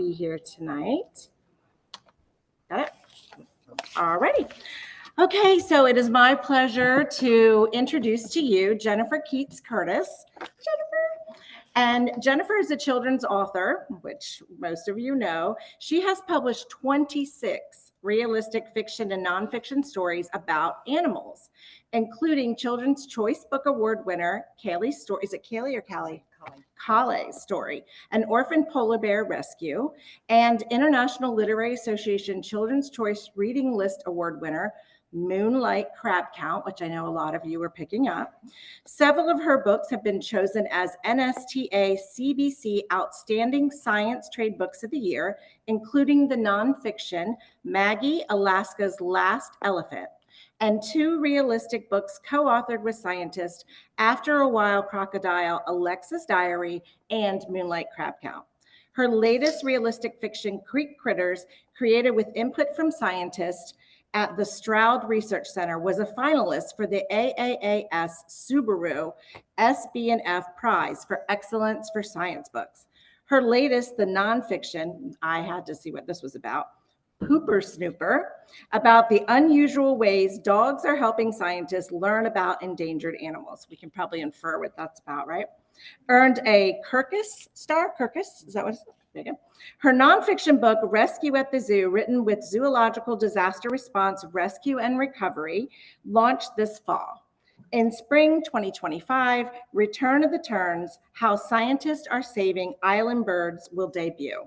be here tonight. Got it? Alrighty. Okay, so it is my pleasure to introduce to you Jennifer Keats Curtis. Jennifer. And Jennifer is a children's author, which most of you know. She has published 26 realistic fiction and nonfiction stories about animals, including Children's Choice Book Award winner Kaylee's story. Is it Kaylee or Callie? Kale's story, An Orphaned Polar Bear Rescue, and International Literary Association Children's Choice Reading List Award winner Moonlight Crab Count, which I know a lot of you are picking up. Several of her books have been chosen as NSTA CBC Outstanding Science Trade Books of the Year, including the nonfiction Maggie, Alaska's Last Elephant, and 2 realistic books co-authored with scientists, After a While Crocodile, Alexa's Diary, and Moonlight Crab Count. Her latest realistic fiction, Creek Critters, created with input from scientists at the Stroud Research Center, was a finalist for the AAAS Subaru SB&F Prize for Excellence for Science Books. Her latest, the nonfiction, I had to see what this was about, Pooper Snooper, about the unusual ways dogs are helping scientists learn about endangered animals. We can probably infer what that's about, right? Earned a Kirkus star. Kirkus, is that what it's called? Her nonfiction book, Rescue at the Zoo, written with Zoological Disaster Response Rescue and Recovery, launched this fall. In spring 2025, Return of the Terns, How Scientists Are Saving Island Birds will debut.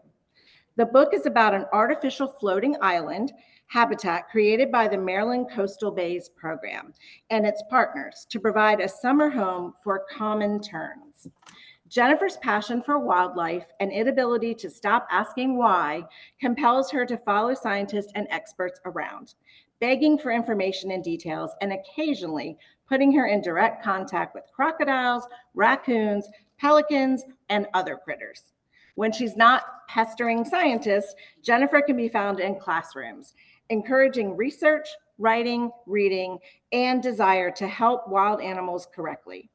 The book is about an artificial floating island habitat created by the Maryland Coastal Bays Program and its partners to provide a summer home for common terns. Jennifer's passion for wildlife and inability to stop asking why compels her to follow scientists and experts around, begging for information and details, and occasionally putting her in direct contact with crocodiles, raccoons, pelicans, and other critters. When she's not pestering scientists, Jennifer can be found in classrooms, encouraging research, writing, reading, and desire to help wild animals correctly.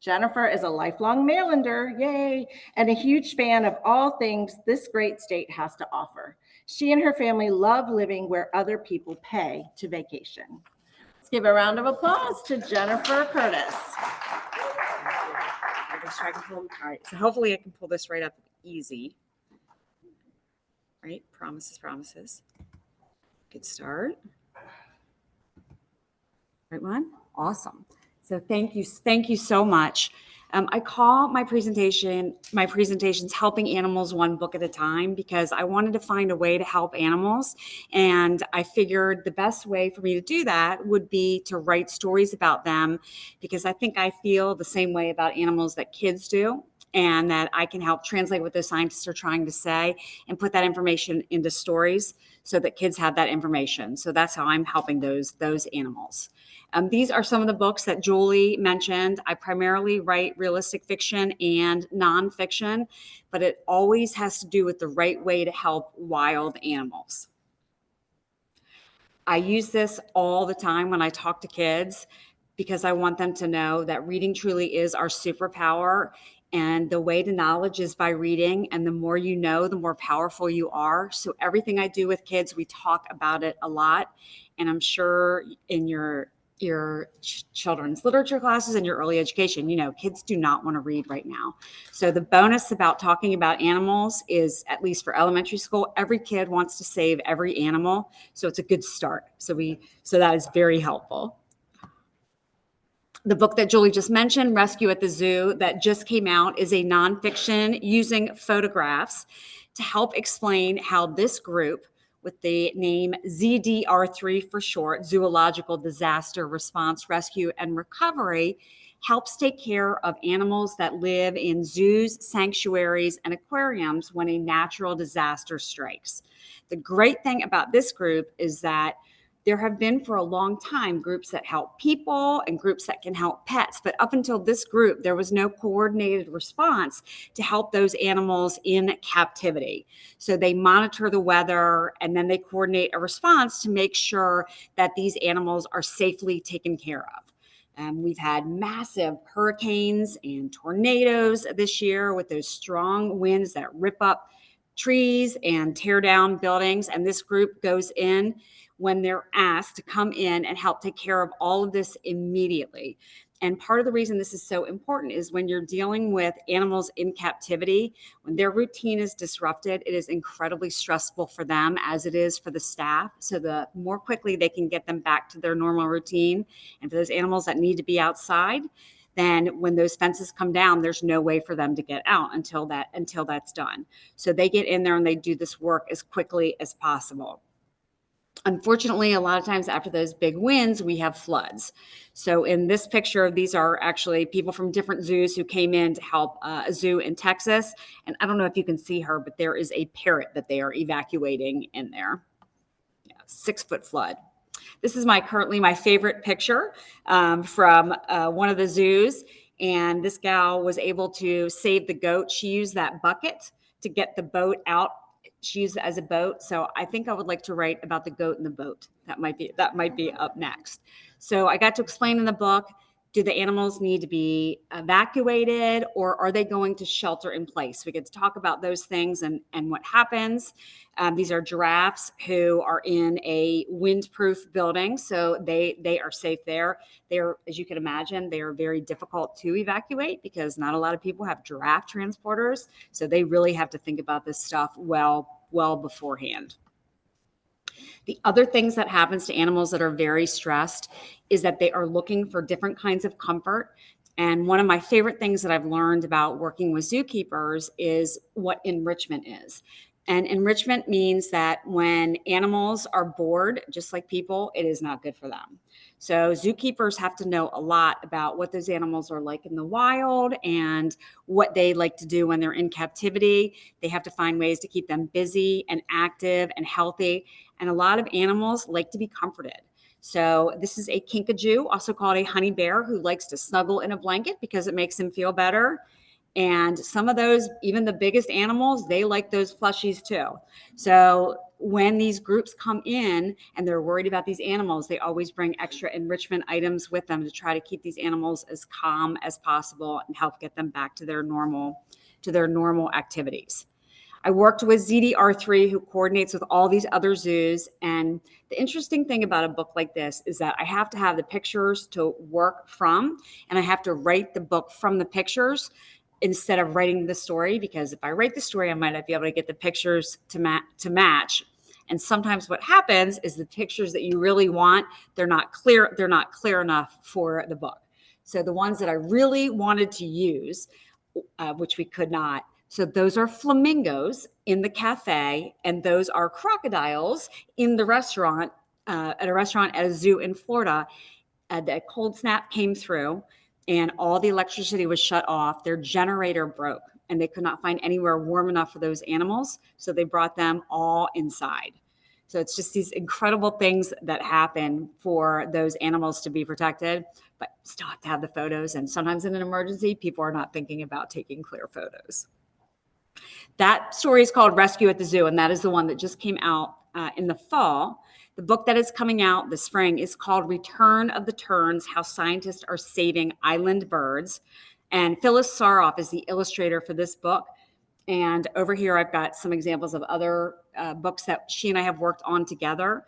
Jennifer is a lifelong Marylander, yay, and a huge fan of all things this great state has to offer. She and her family love living where other people pay to vacation. Let's give a round of applause to Jennifer Curtis. All right, so hopefully I can pull this right up easy. Right, promises. Good start. Right one, awesome. So thank you so much. I call my presentations Helping Animals One Book at a Time because I wanted to find a way to help animals. And I figured the best way for me to do that would be to write stories about them because I think I feel the same way about animals that kids do, and that I can help translate what those scientists are trying to say and put that information into stories so that kids have that information. So that's how I'm helping those animals. These are some of the books that Julie mentioned. I primarily write realistic fiction and nonfiction, but it always has to do with the right way to help wild animals. I use this all the time when I talk to kids because I want them to know that reading truly is our superpower. And the way to knowledge is by reading. And the more you know, the more powerful you are. So everything I do with kids, we talk about it a lot. And I'm sure in your children's literature classes and your early education, kids do not want to read right now. So the bonus about talking about animals is, at least for elementary school, every kid wants to save every animal. So it's a good start. So that is very helpful. The book that Julie just mentioned, Rescue at the Zoo, that just came out, is a nonfiction using photographs to help explain how this group, with the name ZDR3 for short, Zoological Disaster Response, Rescue, and Recovery, helps take care of animals that live in zoos, sanctuaries, and aquariums when a natural disaster strikes. The great thing about this group is that there have been for a long time groups that help people and groups that can help pets. But up until this group, there was no coordinated response to help those animals in captivity. So they monitor the weather and then they coordinate a response to make sure that these animals are safely taken care of. We've had massive hurricanes and tornadoes this year with those strong winds that rip up trees and tear down buildings. And this group goes in when they're asked to come in and help take care of all of this immediately. And part of the reason this is so important is when you're dealing with animals in captivity, when their routine is disrupted, it is incredibly stressful for them as it is for the staff. So the more quickly they can get them back to their normal routine, and for those animals that need to be outside, then when those fences come down, there's no way for them to get out until that's done. So they get in there and they do this work as quickly as possible. Unfortunately, a lot of times after those big winds, we have floods. So in this picture, these are actually people from different zoos who came in to help a zoo in Texas. And I don't know if you can see her, but there is a parrot that they are evacuating in there. Yeah, 6-foot flood. This is currently my favorite picture from one of the zoos. And this gal was able to save the goat. She used that bucket to get the boat out. She used it as a boat. So I think I would like to write about the goat and the boat. That might be up next. So I got to explain in the book, do the animals need to be evacuated, or are they going to shelter in place? We get to talk about those things and what happens. These are giraffes who are in a windproof building, so they are safe there. They're, as you can imagine, they are very difficult to evacuate because not a lot of people have giraffe transporters. So they really have to think about this stuff well beforehand. The other things that happens to animals that are very stressed is that they are looking for different kinds of comfort. And one of my favorite things that I've learned about working with zookeepers is what enrichment is. And enrichment means that when animals are bored, just like people, it is not good for them. So zookeepers have to know a lot about what those animals are like in the wild and what they like to do when they're in captivity. They have to find ways to keep them busy and active and healthy. And a lot of animals like to be comforted. So this is a kinkajou, also called a honey bear, who likes to snuggle in a blanket because it makes him feel better. And some of those, even the biggest animals, they like those plushies too. So when these groups come in and they're worried about these animals, they always bring extra enrichment items with them to try to keep these animals as calm as possible and help get them back to their normal activities. I worked with ZDR3, who coordinates with all these other zoos. And the interesting thing about a book like this is that I have to have the pictures to work from, and I have to write the book from the pictures instead of writing the story, because if I write the story, I might not be able to get the pictures to match. And sometimes what happens is the pictures that you really want, they're not clear enough for the book. So the ones that I really wanted to use, which we could not. So those are flamingos in the cafe, and those are crocodiles in the restaurant, at a zoo in Florida. The cold snap came through and all the electricity was shut off. Their generator broke and they could not find anywhere warm enough for those animals. So they brought them all inside. So it's just these incredible things that happen for those animals to be protected, but still have to have the photos. And sometimes in an emergency, people are not thinking about taking clear photos. That story is called Rescue at the Zoo, and that is the one that just came out in the fall. The book that is coming out this spring is called Return of the Terns: How Scientists Are Saving Island Birds. And Phyllis Saroff is the illustrator for this book. And over here, I've got some examples of other books that she and I have worked on together.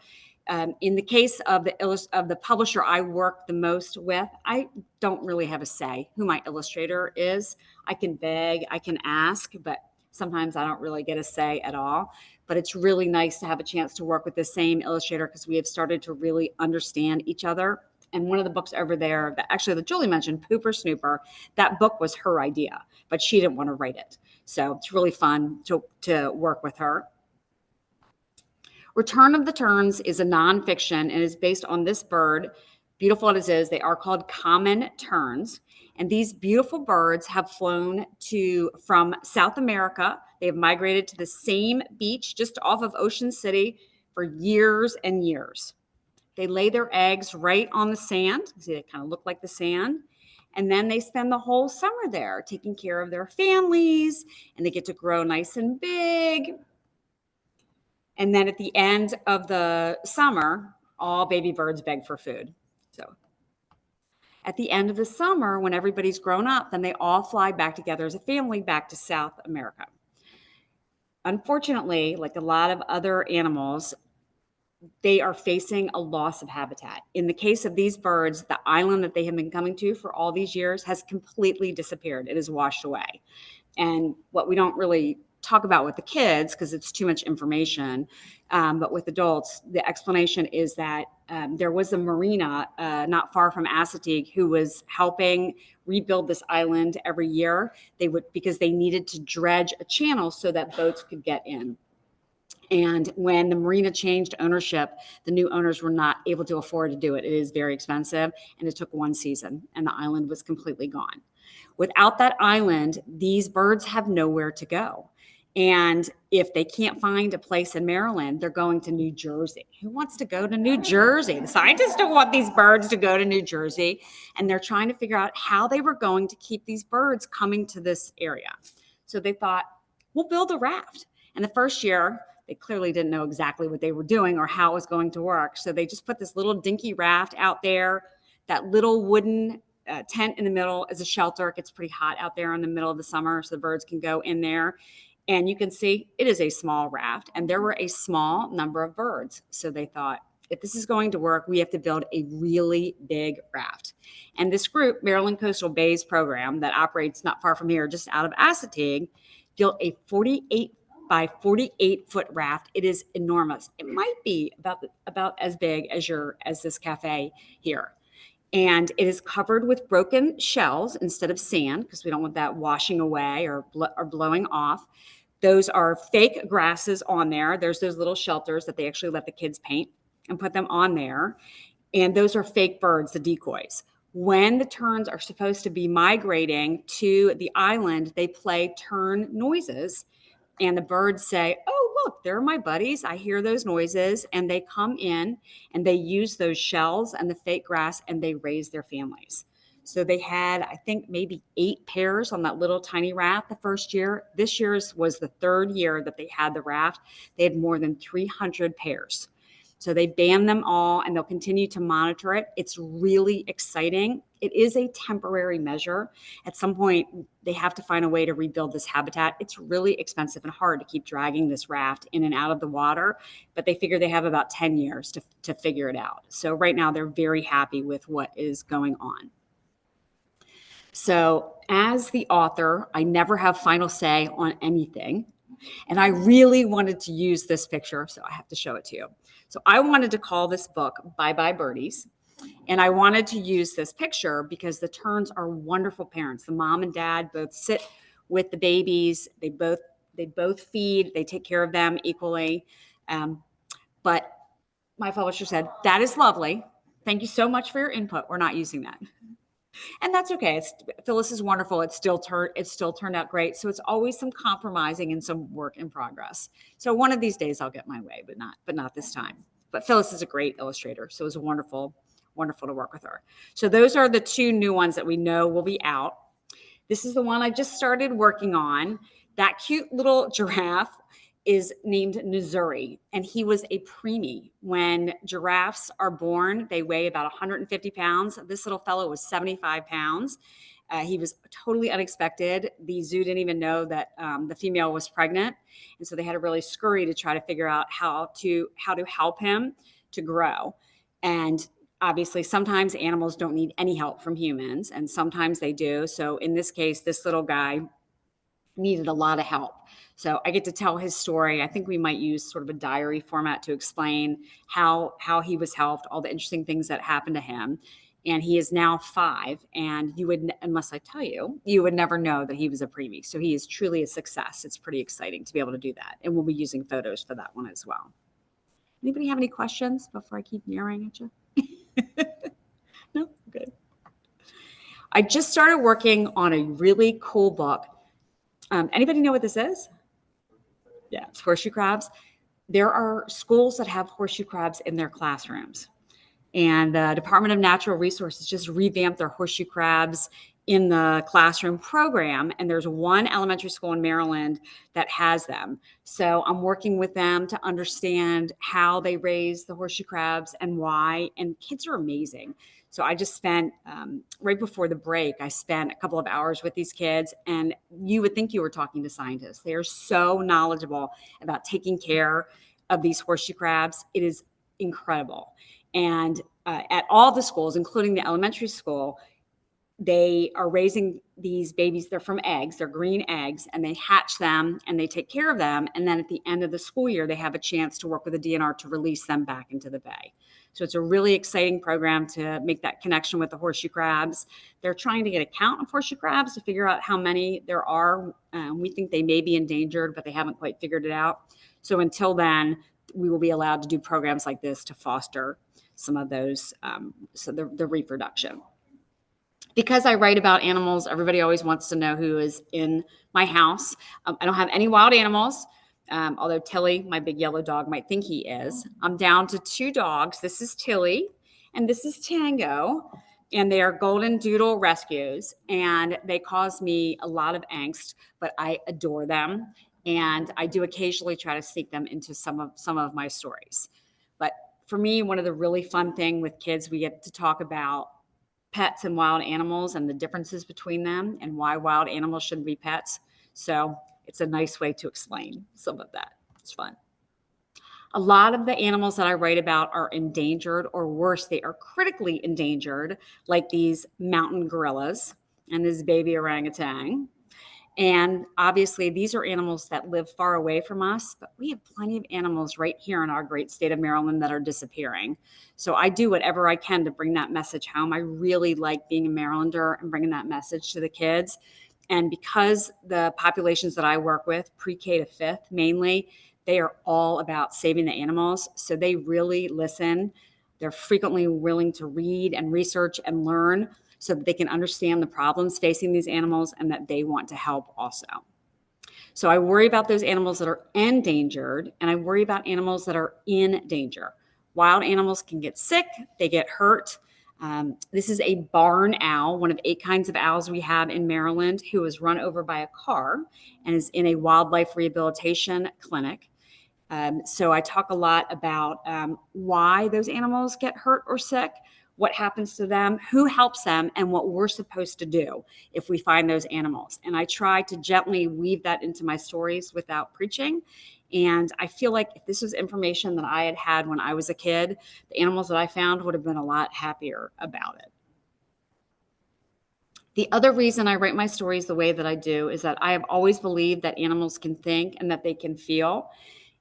In the case of the publisher I work the most with, I don't really have a say who my illustrator is. I can beg, I can ask, but sometimes I don't really get a say at all. But it's really nice to have a chance to work with the same illustrator because we have started to really understand each other. And one of the books over there, that Julie mentioned, Pooper Snooper, that book was her idea, but she didn't want to write it. So it's really fun to work with her. Return of the Terns is a nonfiction and is based on this bird. Beautiful as it is, they are called common terns. And these beautiful birds have flown from South America. They have migrated to the same beach just off of Ocean City for years and years. They lay their eggs right on the sand. See, they kind of look like the sand. And then they spend the whole summer there taking care of their families, and they get to grow nice and big. And then at the end of the summer, all baby birds beg for food. So at the end of the summer, when everybody's grown up, then they all fly back together as a family back to South America. unfortunately, like a lot of other animals, they are facing a loss of habitat. In the case of these birds, the island that they have been coming to for all these years has completely disappeared. It is washed away. And what we don't really talk about with the kids, because it's too much information, but with adults, the explanation is that there was a marina not far from Assateague who was helping rebuild this island every year. They would, because they needed to dredge a channel so that boats could get in. And when the marina changed ownership, the new owners were not able to afford to do it. It is very expensive, and it took one season, and the island was completely gone. Without that island, these birds have nowhere to go. And if they can't find a place in Maryland, they're going to New Jersey. Who wants to go to New Jersey? The scientists don't want these birds to go to New Jersey. And they're trying to figure out how they were going to keep these birds coming to this area. So they thought, we'll build a raft. And the first year, they clearly didn't know exactly what they were doing or how it was going to work. So they just put this little dinky raft out there, that little wooden tent in the middle as a shelter. It gets pretty hot out there in the middle of the summer, so the birds can go in there. And you can see it is a small raft, and there were a small number of birds. So they thought, if this is going to work, we have to build a really big raft. And this group, Maryland Coastal Bays Program, that operates not far from here, just out of Assateague, built a 48 by 48-foot raft. It is enormous. It might be about as big as this cafe here. And it is covered with broken shells instead of sand, because we don't want that washing away or blowing off. Those are fake grasses on there. There's those little shelters that they actually let the kids paint and put them on there. And those are fake birds, the decoys. When the terns are supposed to be migrating to the island, they play tern noises. And the birds say, oh, look, there are my buddies. I hear those noises. And they come in and they use those shells and the fake grass and they raise their families. So they had, I think, maybe 8 pairs on that little tiny raft the first year. This year's was the 3rd year that they had the raft. They had more than 300 pairs. So they banned them all and they'll continue to monitor it. It's really exciting. It is a temporary measure. At some point, they have to find a way to rebuild this habitat. It's really expensive and hard to keep dragging this raft in and out of the water, but they figure they have about 10 years to figure it out. So right now, they're very happy with what is going on. So as the author, I never have final say on anything. And I really wanted to use this picture, so I have to show it to you. So I wanted to call this book Bye Bye Birdies. And I wanted to use this picture because the terns are wonderful parents. The mom and dad both sit with the babies. They both feed. They take care of them equally. But my publisher said, that is lovely. Thank you so much for your input. We're not using that. And that's okay. Phyllis is wonderful. It still turned out great. So it's always some compromising and some work in progress. So one of these days I'll get my way, but not this time. But Phyllis is a great illustrator. So it was wonderful to work with her. So those are the 2 new ones that we know will be out. This is the one I just started working on. That cute little giraffe is named Missouri, and he was a preemie. When giraffes are born, they weigh about 150 pounds. This little fellow was 75 pounds. He was totally unexpected. The zoo didn't even know that the female was pregnant, and so they had to really scurry to try to figure out how to help him to grow. And obviously, sometimes animals don't need any help from humans, and sometimes they do. So in this case, this little guy needed a lot of help. So I get to tell his story. I think we might use sort of a diary format to explain how he was helped, all the interesting things that happened to him. And he is now 5. And you would, unless I tell you, you would never know that he was a preemie. So he is truly a success. It's pretty exciting to be able to do that. And we'll be using photos for that one as well. Anybody have any questions before I keep yammering at you? No? Good. I just started working on a really cool book. Anybody know what this is? Yeah, it's horseshoe crabs. There are schools that have horseshoe crabs in their classrooms. And the Department of Natural Resources just revamped their horseshoe crabs in the classroom program. And there's one elementary school in Maryland that has them. So I'm working with them to understand how they raise the horseshoe crabs and why. And kids are amazing. So I just spent, right before the break, I spent a couple of hours with these kids, and you would think you were talking to scientists. They are so knowledgeable about taking care of these horseshoe crabs. It is incredible. And at all the schools, including the elementary school, they are raising these babies. They're from eggs. They're green eggs, and they hatch them and they take care of them. And then at the end of the school year, they have a chance to work with the DNR to release them back into the bay. So it's a really exciting program to make that connection with the horseshoe crabs. They're trying to get a count of horseshoe crabs to figure out how many there are. We think they may be endangered, but they haven't quite figured it out. So until then, we will be allowed to do programs like this to foster some of those, the reproduction. Because I write about animals, everybody always wants to know who is in my house. I don't have any wild animals, although Tilly, my big yellow dog, might think he is. I'm down to 2 dogs. This is Tilly, and this is Tango, and they are golden doodle rescues, and they cause me a lot of angst, but I adore them, and I do occasionally try to sneak them into some of my stories. But for me, one of the really fun things with kids, we get to talk about pets and wild animals and the differences between them and why wild animals shouldn't be pets. So it's a nice way to explain some of that. It's fun. A lot of the animals that I write about are endangered, or worse, they are critically endangered, like these mountain gorillas and this baby orangutan. And obviously, these are animals that live far away from us, but we have plenty of animals right here in our great state of Maryland that are disappearing. So I do whatever I can to bring that message home. I really like being a Marylander and bringing that message to the kids. And because the populations that I work with, pre-K to 5th mainly, they are all about saving the animals. So they really listen. They're frequently willing to read and research and learn, so that they can understand the problems facing these animals and that they want to help also. So I worry about those animals that are endangered, and I worry about animals that are in danger. Wild animals can get sick, they get hurt. This is a barn owl, one of 8 kinds of owls we have in Maryland, who was run over by a car and is in a wildlife rehabilitation clinic. So I talk a lot about why those animals get hurt or sick, what happens to them, who helps them, and what we're supposed to do if we find those animals. And I try to gently weave that into my stories without preaching. And I feel like if this was information that I had had when I was a kid, the animals that I found would have been a lot happier about it. The other reason I write my stories the way that I do is that I have always believed that animals can think and that they can feel.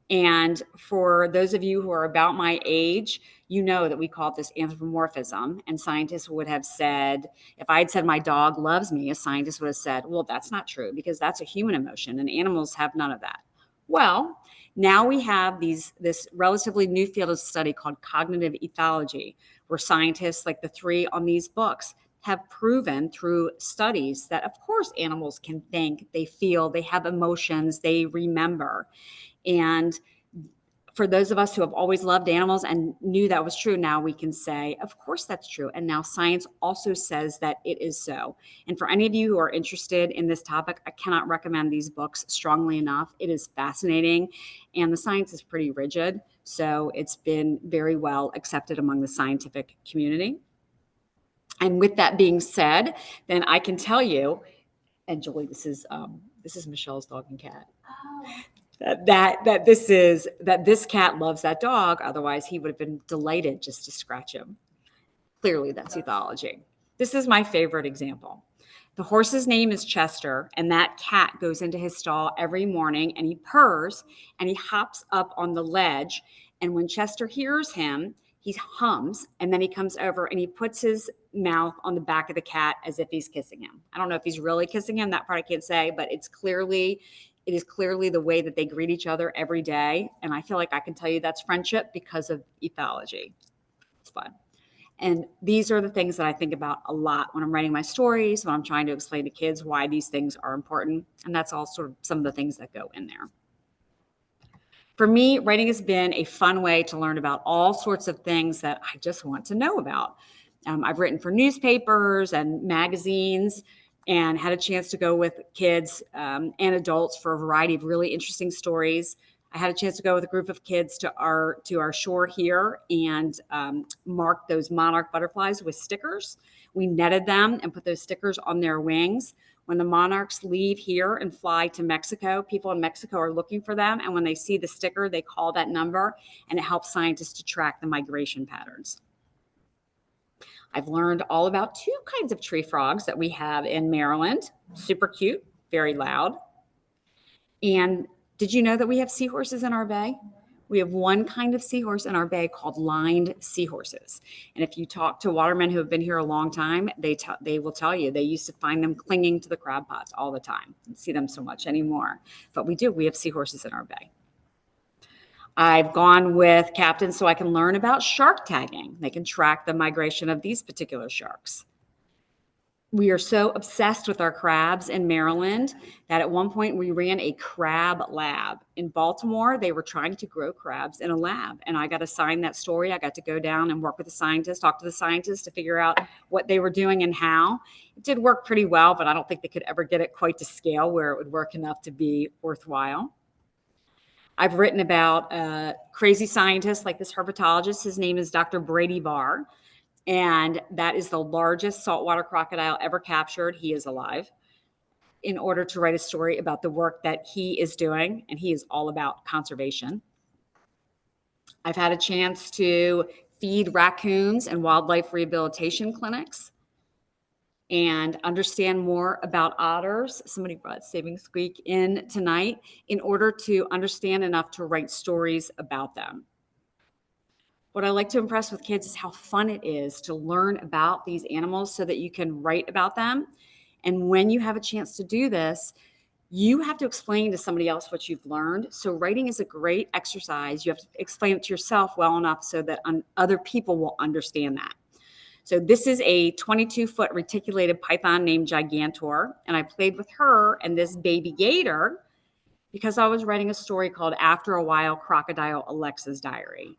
And for those of you who are about my age, you know that we call this anthropomorphism. And scientists would have said, if I had said my dog loves me, a scientist would have said, well, that's not true because that's a human emotion and animals have none of that. Well, now we have this relatively new field of study called cognitive ethology, where scientists like the 3 on these books have proven through studies that, of course, animals can think, they feel, they have emotions, they remember. And for those of us who have always loved animals and knew that was true, now we can say, of course that's true. And now science also says that it is so. And for any of you who are interested in this topic, I cannot recommend these books strongly enough. It is fascinating. And the science is pretty rigid. So it's been very well accepted among the scientific community. And with that being said, then I can tell you, and Julie, this is Michelle's dog and cat. That this cat loves that dog. Otherwise, he would have been delighted just to scratch him. Clearly, that's ethology. This is my favorite example. The horse's name is Chester, and that cat goes into his stall every morning, and he purrs, and he hops up on the ledge. And when Chester hears him, he hums, and then he comes over and he puts his mouth on the back of the cat as if he's kissing him. I don't know if he's really kissing him. That part I can't say, but it is clearly the way that they greet each other every day. And I feel like I can tell you that's friendship because of ethology. It's fun. And these are the things that I think about a lot when I'm writing my stories, when I'm trying to explain to kids why these things are important. And that's all sort of some of the things that go in there. For me, writing has been a fun way to learn about all sorts of things that I just want to know about. I've written for newspapers and magazines and had a chance to go with kids and adults for a variety of really interesting stories. I had a chance to go with a group of kids to our shore here and mark those monarch butterflies with stickers. We netted them and put those stickers on their wings. When the monarchs leave here and fly to Mexico, people in Mexico are looking for them. And when they see the sticker, they call that number, and it helps scientists to track the migration patterns. I've learned all about 2 kinds of tree frogs that we have in Maryland. Super cute, very loud. And did you know that we have seahorses in our bay? We have 1 kind of seahorse in our bay called lined seahorses. And if you talk to watermen who have been here a long time, they will tell you they used to find them clinging to the crab pots all the time. You don't see them so much anymore. But we have seahorses in our bay. I've gone with captains so I can learn about shark tagging. They can track the migration of these particular sharks. We are so obsessed with our crabs in Maryland that at one point we ran a crab lab. In Baltimore, they were trying to grow crabs in a lab, and I got assigned that story. I got to go down and work with the scientists, talk to the scientists to figure out what they were doing and how. It did work pretty well, but I don't think they could ever get it quite to scale where it would work enough to be worthwhile. I've written about crazy scientists like this herpetologist. His name is Dr. Brady Barr. And that is the largest saltwater crocodile ever captured. He is alive. In order to write a story about the work that he is doing, and he is all about conservation. I've had a chance to feed raccoons and wildlife rehabilitation clinics and understand more about otters. Somebody brought Saving Squeak in tonight in order to understand enough to write stories about them. What I like to impress with kids is how fun it is to learn about these animals so that you can write about them. And when you have a chance to do this, you have to explain to somebody else what you've learned. So writing is a great exercise. You have to explain it to yourself well enough so that other people will understand that. So this is a 22-foot reticulated python named Gigantor. And I played with her and this baby gator because I was writing a story called After a While Crocodile, Alexa's Diary.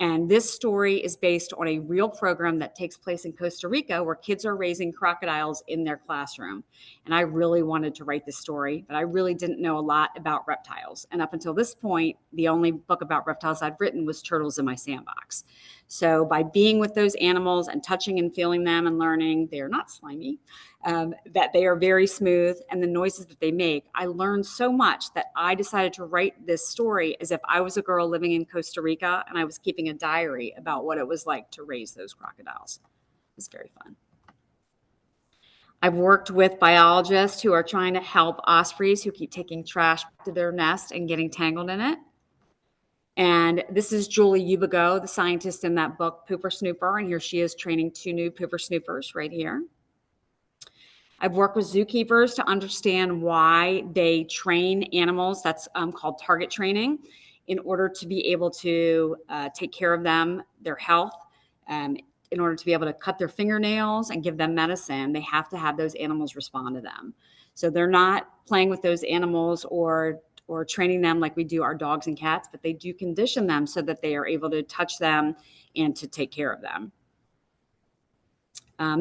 And this story is based on a real program that takes place in Costa Rica where kids are raising crocodiles in their classroom. And I really wanted to write this story, but I really didn't know a lot about reptiles. And up until this point, the only book about reptiles I'd written was Turtles in My Sandbox. So by being with those animals and touching and feeling them and learning they're not slimy, that they are very smooth and the noises that they make, I learned so much that I decided to write this story as if I was a girl living in Costa Rica and I was keeping a diary about what it was like to raise those crocodiles. It was very fun. I've worked with biologists who are trying to help ospreys who keep taking trash to their nest and getting tangled in it. And this is Julie Ubigo, the scientist in that book, Pooper Snooper. And here she is training 2 new Pooper Snoopers right here. I've worked with zookeepers to understand why they train animals. That's called target training in order to be able to take care of them, their health. In order to be able to cut their fingernails and give them medicine, they have to have those animals respond to them. So they're not playing with those animals or training them like we do our dogs and cats, but they do condition them so that they are able to touch them and to take care of them.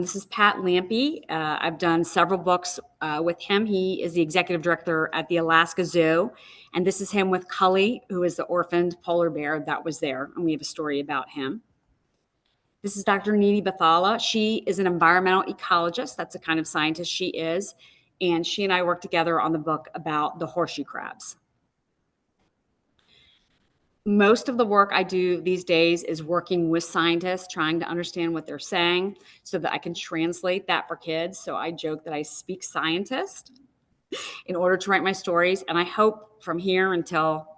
This is Pat Lampe. I've done several books with him. He is the executive director at the Alaska Zoo. And this is him with Cully, who is the orphaned polar bear that was there. And we have a story about him. This is Dr. Nidhi Bathala. She is an environmental ecologist. That's the kind of scientist she is. And she and I worked together on the book about the horseshoe crabs. Most of the work I do these days is working with scientists, trying to understand what they're saying so that I can translate that for kids. So I joke that I speak scientist in order to write my stories. And I hope from here until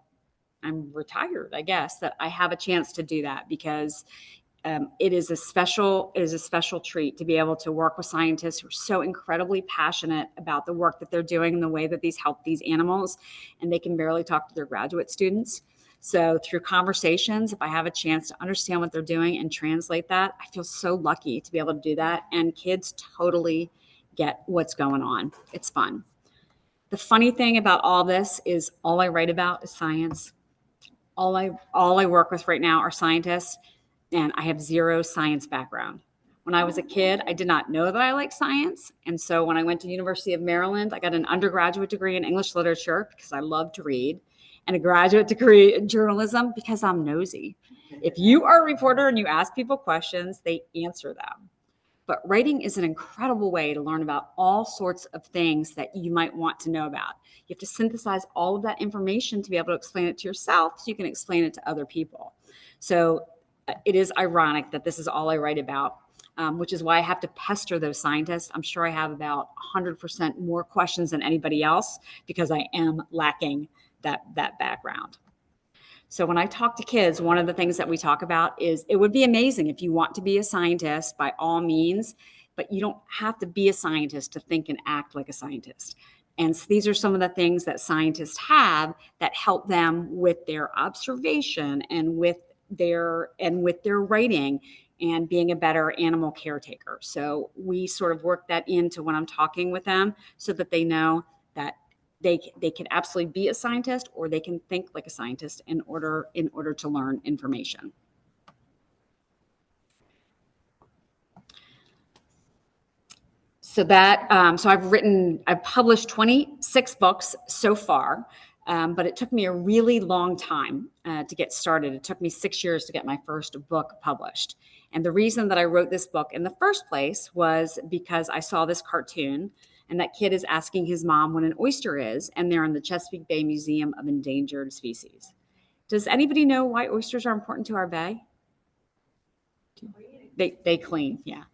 I'm retired, I guess, that I have a chance to do that because it is a special treat to be able to work with scientists who are so incredibly passionate about the work that they're doing and the way that these help these animals, and they can barely talk to their graduate students. So through conversations, if I have a chance to understand what they're doing and translate that, I feel so lucky to be able to do that. And kids totally get what's going on. It's fun. The funny thing about all this is all I write about is science. All I work with right now are scientists. And I have zero science background. When I was a kid, I did not know that I liked science. And so when I went to University of Maryland, I got an undergraduate degree in English literature because I love to read. and a graduate degree in journalism because I'm nosy. If you are a reporter and you ask people questions, they answer them. But writing is an incredible way to learn about all sorts of things that you might want to know about. You have to synthesize all of that information to be able to explain it to yourself so you can explain it to other people. So it is ironic that this is all I write about, which is why I have to pester those scientists. I'm sure I have about 100% more questions than anybody else because I am lacking that background. So when I talk to kids, one of the things that we talk about is it would be amazing if you want to be a scientist by all means, but you don't have to be a scientist to think and act like a scientist. And so these are some of the things that scientists have that help them with their observation and with their writing and being a better animal caretaker. So we sort of work that into when I'm talking with them so that they know that they can absolutely be a scientist or they can think like a scientist in order to learn information. So I've published 26 books so far, but it took me a really long time to get started. It took me 6 years to get my first book published. And the reason that I wrote this book in the first place was because I saw this cartoon, and that kid is asking his mom what an oyster is, and they're in the Chesapeake Bay Museum of Endangered Species. Does anybody know why oysters are important to our bay? They clean, yeah.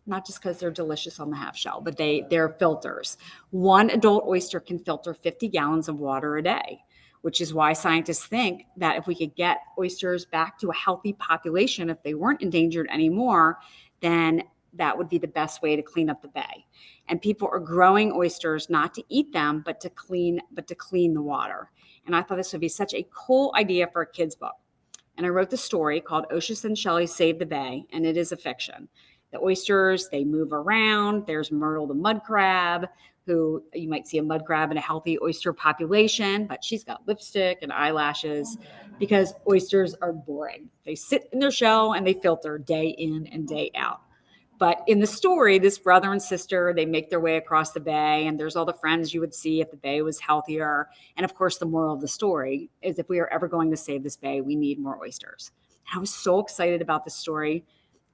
Not just because they're delicious on the half shell, but they're filters. One adult oyster can filter 50 gallons of water a day, which is why scientists think that if we could get oysters back to a healthy population, if they weren't endangered anymore, then that would be the best way to clean up the bay. And people are growing oysters not to eat them, but to clean the water. And I thought this would be such a cool idea for a kid's book. And I wrote the story called Oceus and Shelley Save the Bay, and it is a fiction. The oysters, they move around. There's Myrtle the mud crab, who you might see a mud crab in a healthy oyster population, but she's got lipstick and eyelashes because oysters are boring. They sit in their shell and they filter day in and day out. But in the story, this brother and sister, they make their way across the bay, and there's all the friends you would see if the bay was healthier. And of course, the moral of the story is if we are ever going to save this bay, we need more oysters. And I was so excited about the story.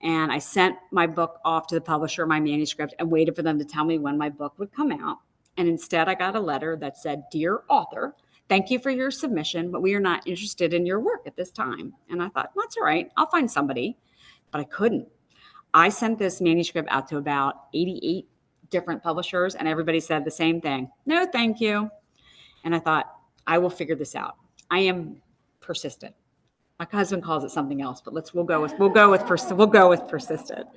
And I sent my book off to the publisher, my manuscript, and waited for them to tell me when my book would come out. And instead, I got a letter that said, "Dear author, thank you for your submission, but we are not interested in your work at this time." And I thought, that's all right. I'll find somebody. But I couldn't. I sent this manuscript out to about 88 different publishers, and everybody said the same thing. "No, thank you." And I thought, I will figure this out. I am persistent. My husband calls it something else, but we'll go with persistent.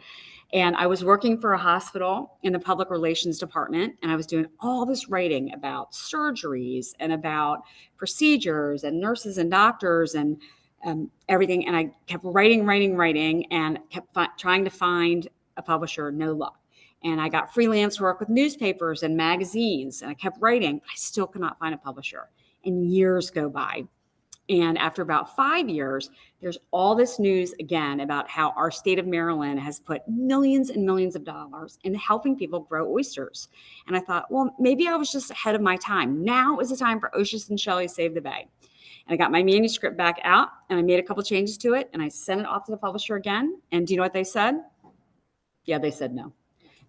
And I was working for a hospital in the public relations department, and I was doing all this writing about surgeries and about procedures and nurses and doctors and everything. And I kept writing and kept trying to find a publisher, no luck. And I got freelance work with newspapers and magazines, and I kept writing, but I still could not find a publisher. And years go by. And after about 5 years, there's all this news again about how our state of Maryland has put millions and millions of dollars in helping people grow oysters. And I thought, well, maybe I was just ahead of my time. Now is the time for Oceus and Shelley Save the Bay. And I got my manuscript back out, and I made a couple changes to it, and I sent it off to the publisher again. And do you know what they said? Yeah, they said no.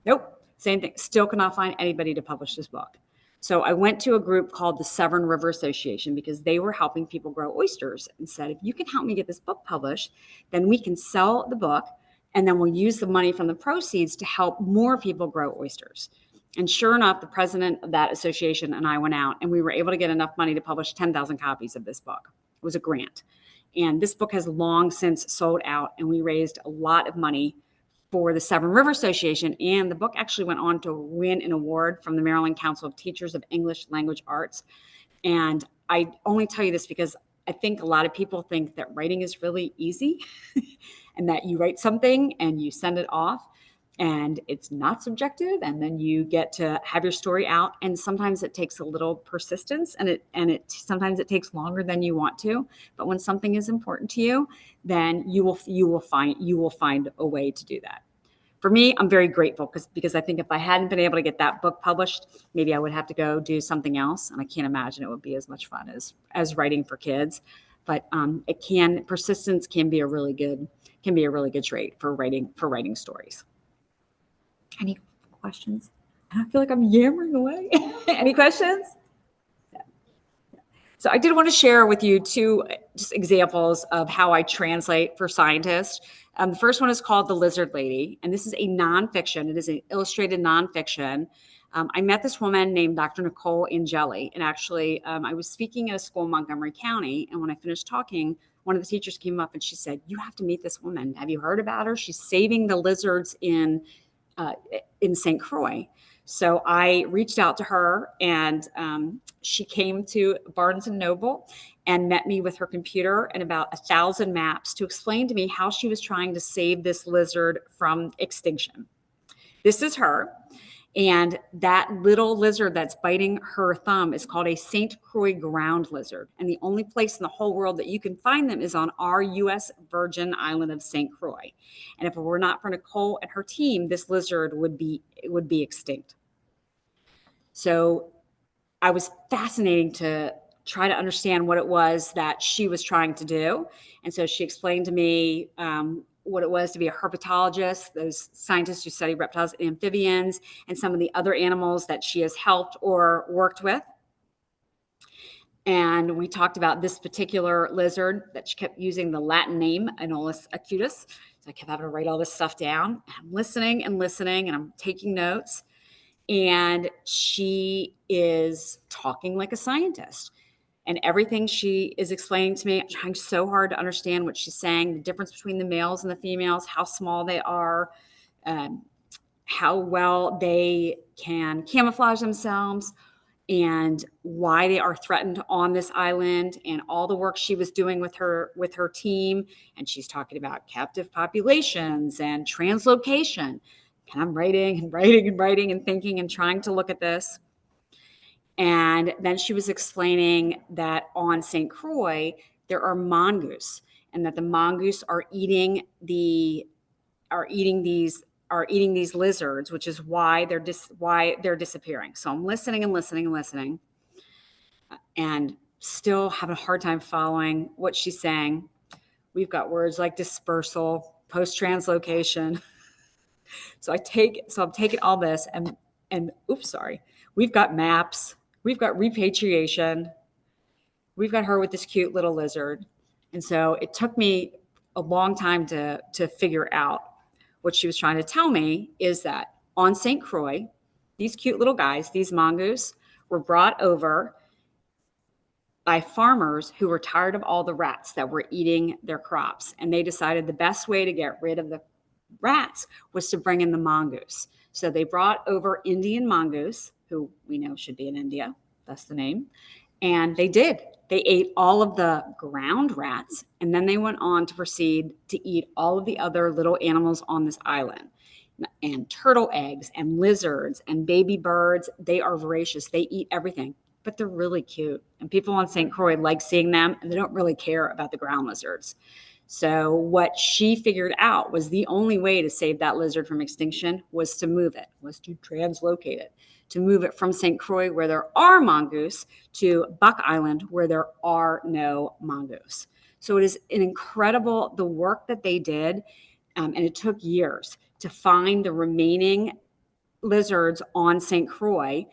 Nope, same thing. Still could not find anybody to publish this book. So I went to a group called the Severn River Association because they were helping people grow oysters and said, if you can help me get this book published, then we can sell the book and then we'll use the money from the proceeds to help more people grow oysters. And sure enough, the president of that association and I went out and we were able to get enough money to publish 10,000 copies of this book. It was a grant. And this book has long since sold out, and we raised a lot of money for the Severn River Association, and the book actually went on to win an award from the Maryland Council of Teachers of English Language Arts. And I only tell you this because I think a lot of people think that writing is really easy and that you write something and you send it off and it's not subjective, and then you get to have your story out, and sometimes it takes a little persistence, and sometimes it takes longer than you want to. But when something is important to you, then you will find a way to do that. for me, I'm very grateful because I think if I hadn't been able to get that book published, maybe I would have to go do something else. And I can't imagine it would be as much fun as writing for kids. But persistence can be a really good trait for writing stories. Any questions? I feel like I'm yammering away. Any questions? So I did want to share with you two just examples of how I translate for scientists. The first one is called The Lizard Lady, and this is a nonfiction. It is an illustrated nonfiction. I met this woman named Dr. Nicole Angeli, and actually I was speaking at a school in Montgomery County, and when I finished talking, one of the teachers came up and she said, "You have to meet this woman. Have you heard about her? She's saving the lizards in St. Croix." So I reached out to her, and she came to Barnes & Noble and met me with her computer and about 1,000 maps to explain to me how she was trying to save this lizard from extinction. This is her. And that little lizard that's biting her thumb is called a St. Croix ground lizard. And the only place in the whole world that you can find them is on our U.S. Virgin Island of St. Croix. And if it were not for Nicole and her team, this lizard would be extinct. So I was fascinating to try to understand what it was that she was trying to do. And so she explained to me what it was to be a herpetologist, those scientists who study reptiles and amphibians, and some of the other animals that she has helped or worked with. And we talked about this particular lizard that she kept using the Latin name, Anolis acutus. So I kept having to write all this stuff down. I'm listening, and I'm taking notes. And she is talking like a scientist. And everything she is explaining to me, I'm trying so hard to understand what she's saying, the difference between the males and the females, how small they are, how well they can camouflage themselves, and why they are threatened on this island, and all the work she was doing with her team. And she's talking about captive populations and translocation. And I'm writing and thinking and trying to look at this. And then she was explaining that on St. Croix, there are mongoose, and that the mongoose are eating these lizards, which is why they're disappearing. So I'm listening, and still having a hard time following what she's saying. We've got words like dispersal, post-translocation. So I'm taking all this and we've got maps, we've got repatriation, we've got her with this cute little lizard. And so it took me a long time to figure out what she was trying to tell me is that on St. Croix, these cute little guys, these mongoose, were brought over by farmers who were tired of all the rats that were eating their crops. And they decided the best way to get rid of the rats was to bring in the mongoose. So they brought over Indian mongoose, who we know should be in India. That's the name. And they did. They ate all of the ground rats, and then they went on to proceed to eat all of the other little animals on this island. And turtle eggs and lizards and baby birds. They are voracious. They eat everything, but they're really cute. And people on St. Croix like seeing them, and they don't really care about the ground lizards. So what she figured out was the only way to save that lizard from extinction was to move it, was to translocate it, to move it from St. Croix, where there are mongoose, to Buck Island, where there are no mongoose. So it is the work that they did, and it took years to find the remaining lizards on St. Croix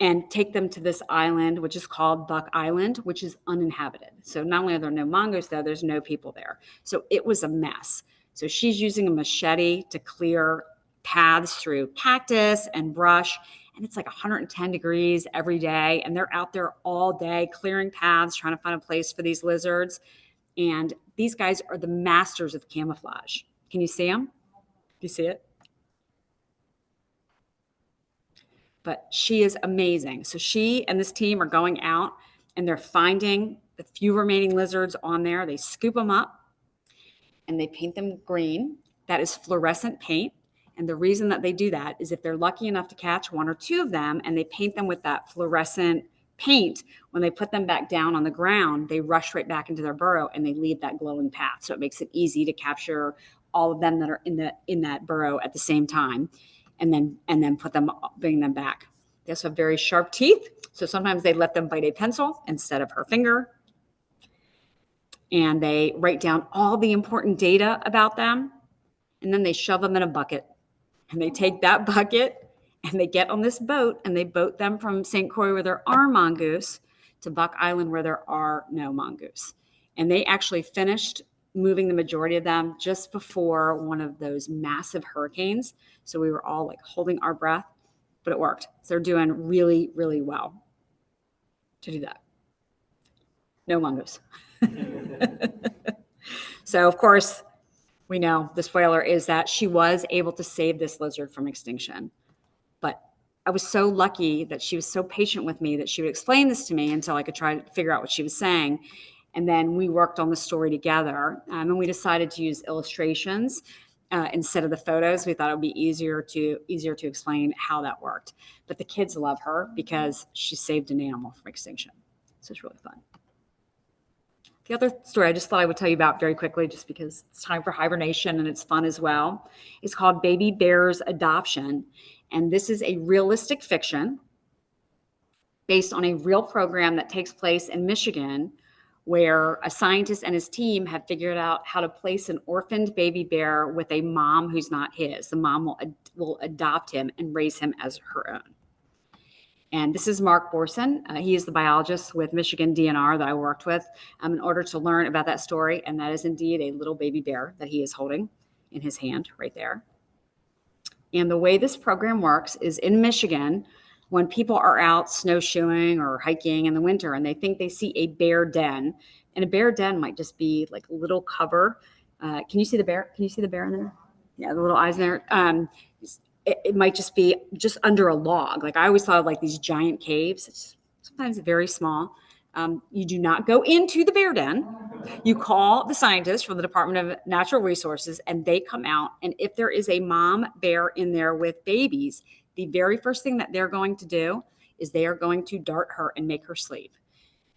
and take them to this island, which is called Buck Island, which is uninhabited. So not only are there no mongoose there, there's no people there. So it was a mess. So she's using a machete to clear paths through cactus and brush. And it's like 110 degrees every day. And they're out there all day clearing paths, trying to find a place for these lizards. And these guys are the masters of camouflage. Can you see them? Do you see it? But she is amazing. So she and this team are going out and they're finding the few remaining lizards on there. They scoop them up and they paint them green. That is fluorescent paint. And the reason that they do that is if they're lucky enough to catch one or two of them and they paint them with that fluorescent paint, when they put them back down on the ground, they rush right back into their burrow and they leave that glowing path. So it makes it easy to capture all of them that are in that burrow at the same time, and then bring them back. They also have very sharp teeth, so sometimes they let them bite a pencil instead of her finger. And they write down all the important data about them, and then they shove them in a bucket. And they take that bucket and they get on this boat and they boat them from St. Croix, where there are mongoose, to Buck Island, where there are no mongoose. And they actually finished moving the majority of them just before one of those massive hurricanes. So we were all like holding our breath, but it worked. So they're doing really, really well to do that. No mongoose. So, of course, we know the spoiler is that she was able to save this lizard from extinction. But I was so lucky that she was so patient with me that she would explain this to me until I could try to figure out what she was saying. And then we worked on the story together, and we decided to use illustrations instead of the photos. We thought it would be easier to explain how that worked. But the kids love her because she saved an animal from extinction. So it's really fun. The other story I just thought I would tell you about very quickly, just because it's time for hibernation and it's fun as well, is called Baby Bear's Adoption. And this is a realistic fiction based on a real program that takes place in Michigan, where a scientist and his team have figured out how to place an orphaned baby bear with a mom who's not his. The mom will adopt him and raise him as her own. And this is Mark Borson. He is the biologist with Michigan DNR that I worked with in order to learn about that story. And that is indeed a little baby bear that he is holding in his hand right there. And the way this program works is in Michigan, when people are out snowshoeing or hiking in the winter and they think they see a bear den, and a bear den might just be like a little cover. Can you see the bear? Can you see the bear in there? Yeah, the little eyes in there. It might just be just under a log. Like I always thought of like these giant caves. It's sometimes very small. You do not go into the bear den. You call the scientists from the Department of Natural Resources and they come out. And if there is a mom bear in there with babies, the very first thing that they're going to do is they are going to dart her and make her sleep.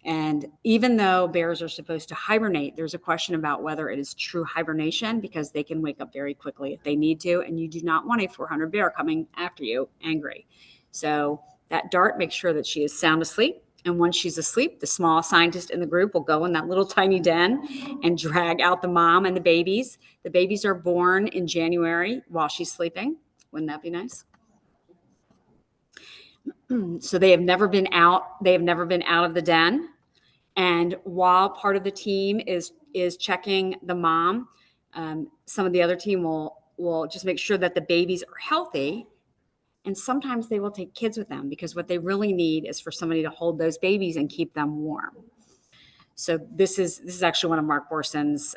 And even though bears are supposed to hibernate, there's a question about whether it is true hibernation, because they can wake up very quickly if they need to. And you do not want a 400 bear coming after you angry. So that dart makes sure that she is sound asleep. And once she's asleep, the small scientist in the group will go in that little tiny den and drag out the mom and the babies. The babies are born in January while she's sleeping. Wouldn't that be nice? So they have never been out. They have never been out of the den. And while part of the team is checking the mom, some of the other team will just make sure that the babies are healthy. And sometimes they will take kids with them, because what they really need is for somebody to hold those babies and keep them warm. So this is actually one of Mark Borson's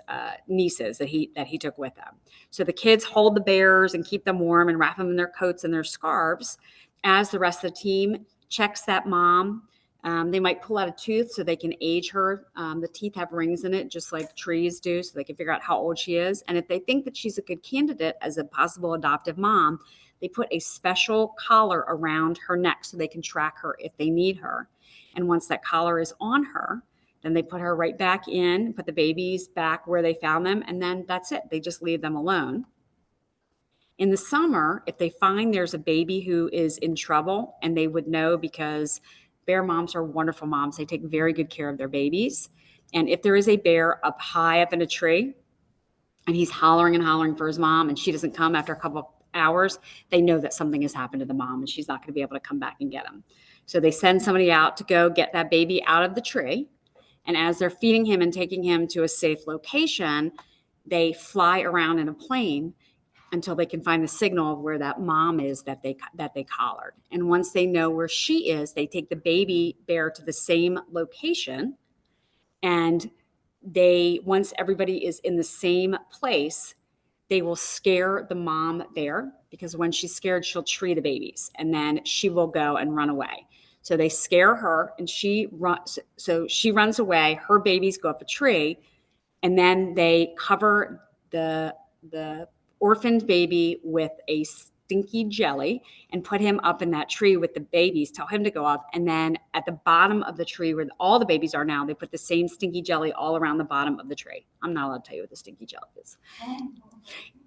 nieces that he took with him. So the kids hold the bears and keep them warm and wrap them in their coats and their scarves, as the rest of the team checks that mom. They might pull out a tooth so they can age her. The teeth have rings in it, just like trees do, so they can figure out how old she is. And if they think that she's a good candidate as a possible adoptive mom, they put a special collar around her neck so they can track her if they need her. And once that collar is on her, then they put her right back in, put the babies back where they found them, and then that's it. They just leave them alone. In the summer, if they find there's a baby who is in trouble, and they would know because bear moms are wonderful moms. They take very good care of their babies. And if there is a bear up high up in a tree and he's hollering and hollering for his mom and she doesn't come after a couple of hours, they know that something has happened to the mom and she's not going to be able to come back and get him. So they send somebody out to go get that baby out of the tree. And as they're feeding him and taking him to a safe location, they fly around in a plane until they can find the signal of where that mom is that they collared. And once they know where she is, they take the baby bear to the same location. And once everybody is in the same place, they will scare the mom bear, because when she's scared, she'll tree the babies and then she will go and run away. So they scare her and she runs away. Her babies go up a tree, and then they cover the orphaned baby with a stinky jelly and put him up in that tree with the babies, tell him to go up. And then at the bottom of the tree where all the babies are now, they put the same stinky jelly all around the bottom of the tree. I'm not allowed to tell you what the stinky jelly is.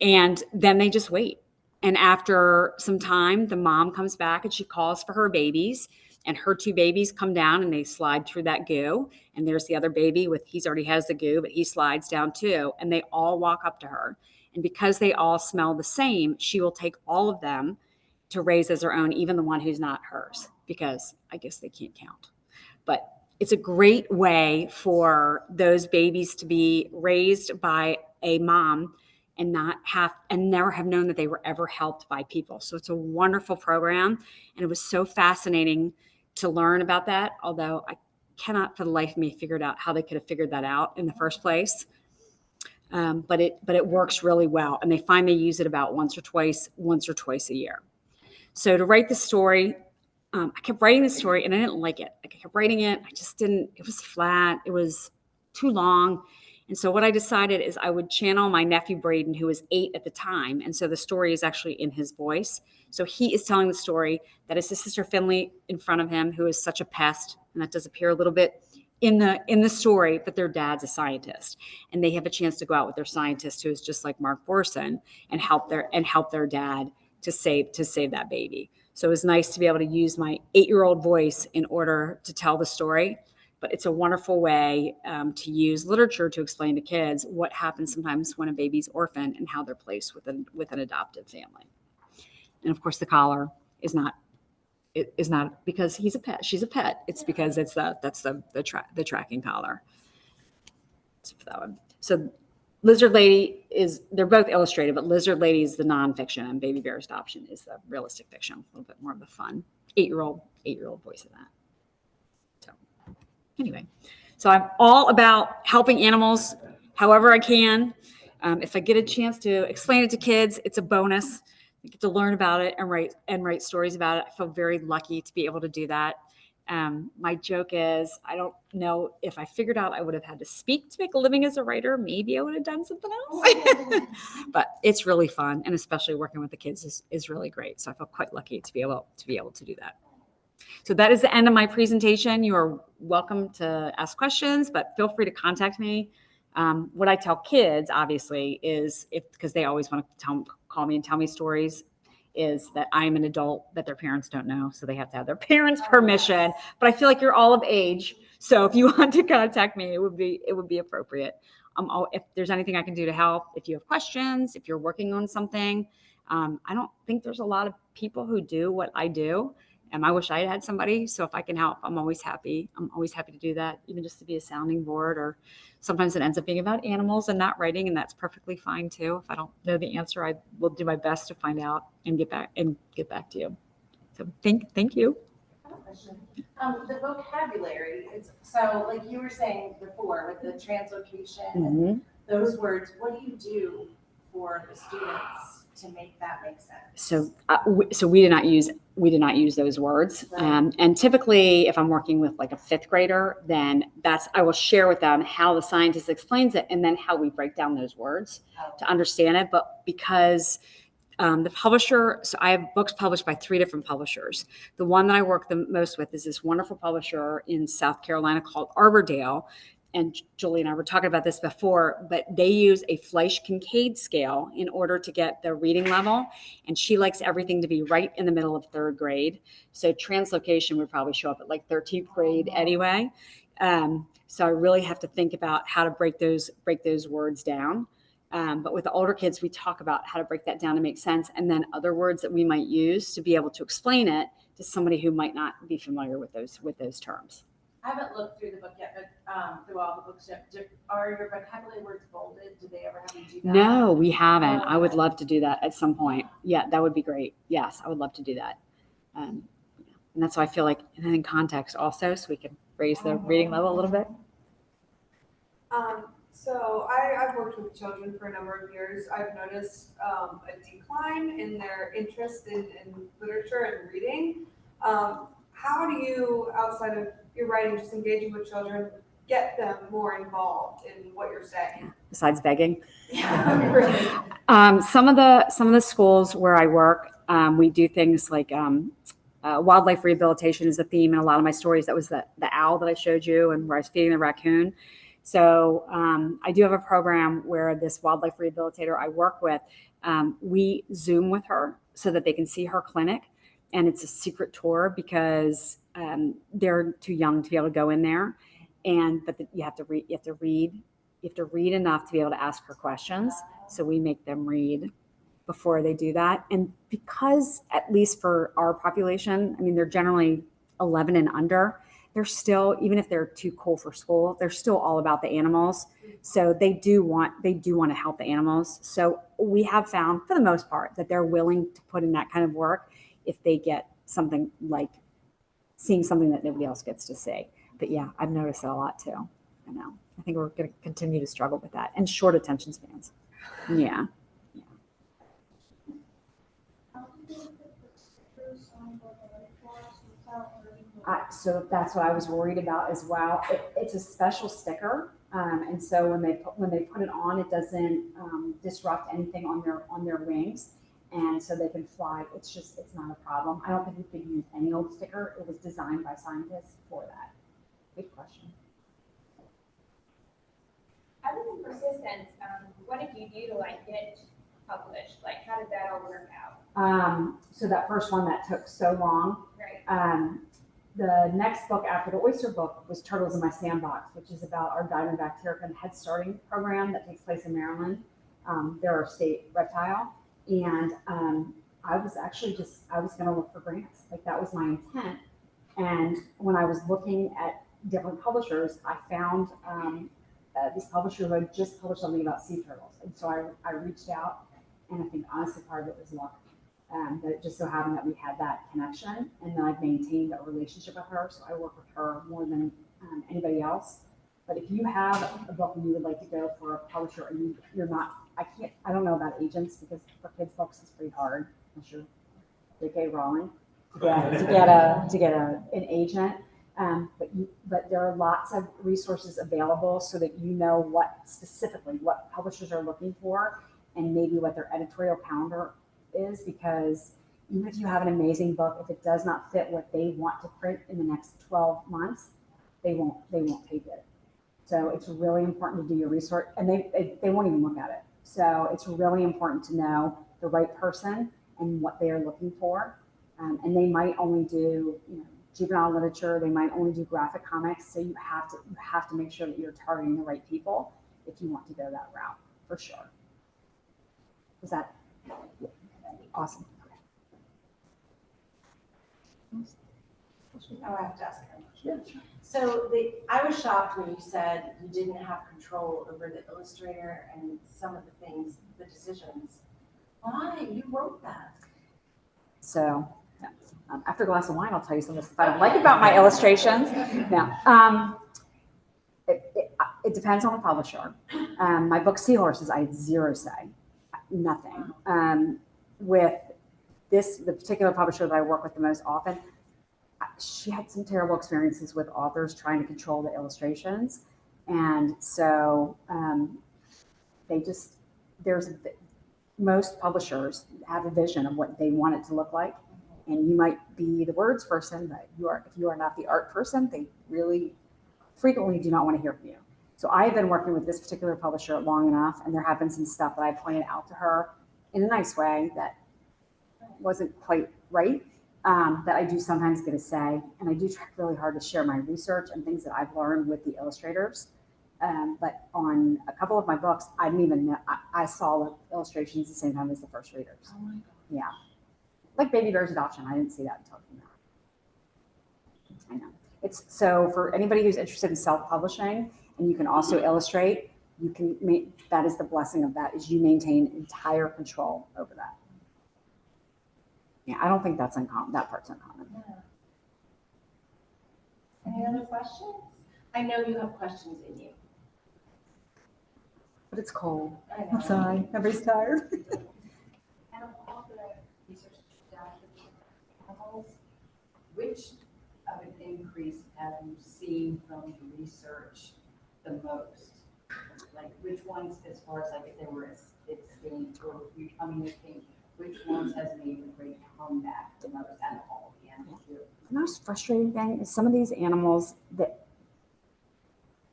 And then they just wait. And after some time, the mom comes back and she calls for her babies, and her 2 babies come down and they slide through that goo. And there's the other baby he's already has the goo, but he slides down too. And they all walk up to her. And because they all smell the same, she will take all of them to raise as her own, even the one who's not hers, because I guess they can't count. But it's a great way for those babies to be raised by a mom and never have known that they were ever helped by people. So it's a wonderful program. And it was so fascinating to learn about that, although I cannot for the life of me figure out how they could have figured that out in the first place. But it works really well. And they find they use it about once or twice a year. So to write the story, I kept writing the story and I didn't like it. Like I kept writing it. It was flat. It was too long. And so what I decided is I would channel my nephew Braden, who was 8 at the time. And so the story is actually in his voice. So he is telling the story. That is his sister Finley in front of him, who is such a pest. And that does appear a little bit in the story, but their dad's a scientist. And they have a chance to go out with their scientist, who is just like Mark Borson, and help their dad to save that baby. So it was nice to be able to use my 8-year-old voice in order to tell the story. But it's a wonderful way to use literature to explain to kids what happens sometimes when a baby's orphaned and how they're placed with an adoptive family. And of course, the collar is not because he's a pet. She's a pet. It's because that's the tracking collar. So for that one. So Lizard Lady they're both illustrated, but Lizard Lady is the nonfiction and Baby Bear's Adoption is the realistic fiction, a little bit more of the fun 8-year-old voice of that. So anyway, so I'm all about helping animals however I can. If I get a chance to explain it to kids, it's a bonus. You get to learn about it and write stories about it. I feel very lucky to be able to do that. My joke is, I don't know if I figured out I would have had to speak to make a living as a writer. Maybe I would have done something else. But it's really fun, and especially working with the kids is really great. So I feel quite lucky to be able to do that. So that is the end of my presentation. You are welcome to ask questions, but feel free to contact me. What I tell kids, obviously, is because they always want to call me and tell me stories, is that I'm an adult that their parents don't know. So they have to have their parents' permission. But I feel like you're all of age. So if you want to contact me, it would be appropriate. If there's anything I can do to help, if you have questions, if you're working on something, I don't think there's a lot of people who do what I do. And I wish I had somebody. So if I can help, I'm always happy. I'm always happy to do that, even just to be a sounding board. Or sometimes it ends up being about animals and not writing, and that's perfectly fine too. If I don't know the answer, I will do my best to find out and get back to you. So thank you. I have a question. The vocabulary, so like you were saying before with the translocation, and those words, what do you do for the students to make that make sense? So we did not use those words. Right. And typically, if I'm working with like a 5th grader, then I will share with them how the scientist explains it, and then how we break down those words to understand it. But because the publisher, so I have books published by 3 different publishers. The one that I work the most with is this wonderful publisher in South Carolina called Arbordale. And Julie and I were talking about this before, but they use a Fleisch-Kincaid scale in order to get the reading level. And she likes everything to be right in the middle of 3rd grade. So translocation would probably show up at like 13th grade anyway. So I really have to think about how to break those words down. But with the older kids, we talk about how to break that down to make sense. And then other words that we might use to be able to explain it to somebody who might not be familiar with those terms. I haven't looked through the book yet, but through all the books yet. Are your vocabulary words bolded? Do they ever have you do that? No, we haven't. I would love to do that at some point. Yeah, that would be great. Yes, I would love to do that. And that's why I feel like in context also, so we can raise the reading level a little bit. So I've worked with children for a number of years. I've noticed a decline in their interest in literature and reading. How do you, outside of your writing, just engaging with children, get them more involved in what you're saying? Besides begging? Yeah, really. Some of the schools where I work, We do things like wildlife rehabilitation is a theme in a lot of my stories. That was the owl that I showed you and where I was feeding the raccoon. So I do have a program where this wildlife rehabilitator I work with, we Zoom with her so that they can see her clinic. And it's a secret tour because they're too young to be able to go in there. But you have to read enough to be able to ask her questions. So we make them read before they do that. And because, at least for our population, I mean, they're generally 11 and under, they're still, even if they're too cool for school, they're still all about the animals. So they do want to help the animals. So we have found, for the most part, that they're willing to put in that kind of work if they get something like seeing something that nobody else gets to see. But yeah, I've noticed that a lot too. I know. I think we're going to continue to struggle with that, and short attention spans. Yeah. So that's what I was worried about as well. It's a special sticker, and so when they put it on, it doesn't disrupt anything on their wings, and so they can fly. It's not a problem. I don't think we could use any old sticker. It was designed by scientists for that. Good question. Other than persistence, what if you do to get published? How did that all work out? So that first one that took so long. Right. The next book after the oyster book was Turtles in My Sandbox, which is about our Diamondback terrapin head starting program that takes place in Maryland. They're our state reptile. And I was going to look for grants. That was my intent. And when I was looking at different publishers, I found this publisher who had just published something about sea turtles. And so I reached out, and I think honestly part of it was luck. That it just so happened that we had that connection, and then I've maintained a relationship with her. So I work with her more than anybody else. But if you have a book and you would like to go for a publisher and you're not, I don't know about agents, because for kids' books it's pretty hard. I'm sure J.K. Rowling to get an agent. But there are lots of resources available so that you know what publishers are looking for, and maybe what their editorial calendar is, because even if you have an amazing book, if it does not fit what they want to print in the next 12 months, they won't take it. So it's really important to do your research, and they won't even look at it. So it's really important to know the right person and what they are looking for. And they might only do juvenile literature. They might only do graphic comics. So you have to make sure that you're targeting the right people if you want to go that route, for sure. Was that awesome? Oh, I have to ask her. Yeah. So I was shocked when you said you didn't have control over the illustrator and some of the things, the decisions. Why? You wrote that. So after a glass of wine, I'll tell you some of the stuff I don't like about my illustrations. Now, it depends on the publisher. My book Seahorses, I had zero say, nothing. With the particular publisher that I work with the most often, she had some terrible experiences with authors trying to control the illustrations. And so most publishers have a vision of what they want it to look like. And you might be the words person, but if you are not the art person, they really frequently do not want to hear from you. So I have been working with this particular publisher long enough, and there have been some stuff that I pointed out to her in a nice way that wasn't quite right, that I do sometimes get a say. And I do try really hard to share my research and things that I've learned with the illustrators. But on a couple of my books, I didn't even know, I saw the illustrations the same time as the first readers. Oh my God. Yeah. Like Baby Bear's Adoption. I didn't see that until now. I know. It's so for anybody who's interested in self-publishing, and you can also illustrate, that is the blessing of that, is you maintain entire control over that. Yeah, I don't think that's uncommon. That part's uncommon. Yeah. Any other questions? I know you have questions in you. But it's cold I know. outside. Everybody's tired. Out of all the research done for animals, which of an increase have you seen from the research the most? Like which ones, as far as if they were extinct or becoming extinct, which ones has made a great comeback the most out of all the animals here? The most frustrating thing is some of these animals that